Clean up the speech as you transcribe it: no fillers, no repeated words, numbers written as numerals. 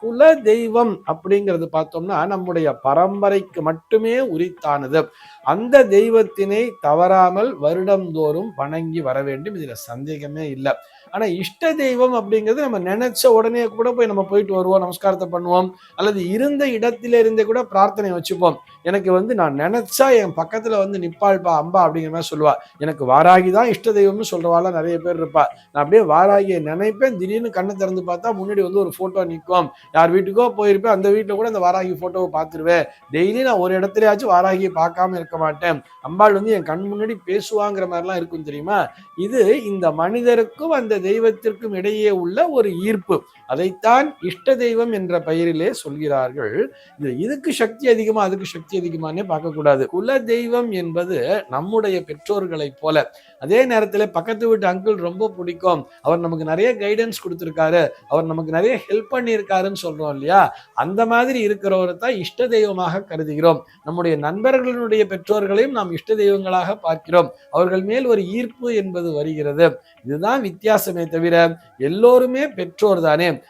குல தெய்வம் அப்படிங்கிறது பார்த்தோம்னா நம்முடைய பரம்பரைக்கு மட்டுமே உரித்தானது. அந்த தெய்வத்தினை தவறாமல் வருடந்தோறும் வணங்கி வர வேண்டும், இதுல சந்தேகமே இல்லை. ஆனா இஷ்ட தெய்வம் அப்படிங்கிறது நம்ம நினைச்ச உடனே கூட போய் நம்ம போயிட்டு வருவோம், நமஸ்காரத்தை பண்ணுவோம், அல்லது இருந்த இடத்தில இருந்தே கூட பிரார்த்தனை வச்சுப்போம். எனக்கு நான் நினைச்சா என் பக்கத்துல நிப்பாள்பா அம்பா அப்படிங்கிற மாதிரி சொல்லுவா. எனக்கு வாராகி தான் இஷ்ட தெய்வம்னு சொல்றவாள் நிறைய பேர் இருப்பா. நான் அப்படியே வாராகியை நினைப்பேன், திடீர்னு கண்ணை திறந்து பார்த்தா முன்னாடி ஒரு போட்டோ நிற்கும். யார் வீட்டுக்கோ போயிருப்பேன், அந்த வீட்டுல கூட அந்த வாராகி போட்டோவை பார்த்துருவேன். டெய்லி நான் ஒரு இடத்துலயாச்சும் வாராகியை பார்க்காம இருக்க மாட்டேன். அம்பாள் என் கண் முன்னாடி பேசுவாங்கிற மாதிரிலாம் இருக்கும் தெரியுமா. இது இந்த மனிதருக்கும் அந்த தெய்வத்திற்கும் இடையே உள்ள ஒரு ஈர்ப்பு. அதைத்தான் இஷ்ட தெய்வம் என்ற பெயரிலே சொல்கிறார்கள். இதுக்கு சக்தி அதிகமா அதுக்கு சக்தி அதிகமானே பார்க்கக்கூடாது. குல தெய்வம் என்பது நம்முடைய பெற்றோர்களை போல. அதே நேரத்தில் பக்கத்து வீட்டு அங்கிள் ரொம்ப பிடிக்கும், அவர் நமக்கு நிறைய கைடன்ஸ் கொடுத்திருக்காரு, அவர் நமக்கு நிறைய ஹெல்ப் பண்ணியிருக்காருன்னு சொல்றோம் இல்லையா. அந்த மாதிரி இருக்கிறவரை தான் இஷ்ட தெய்வமாக கருதுகிறோம். நம்முடைய நண்பர்களுடைய பெற்றோர்களையும் நாம் இஷ்ட தெய்வங்களாக பார்க்கிறோம். அவர்கள் மேல் ஒரு ஈர்ப்பு என்பது வருகிறது. இதுதான் வித்தியாசமே தவிர எல்லோருமே பெற்றோர் தானே.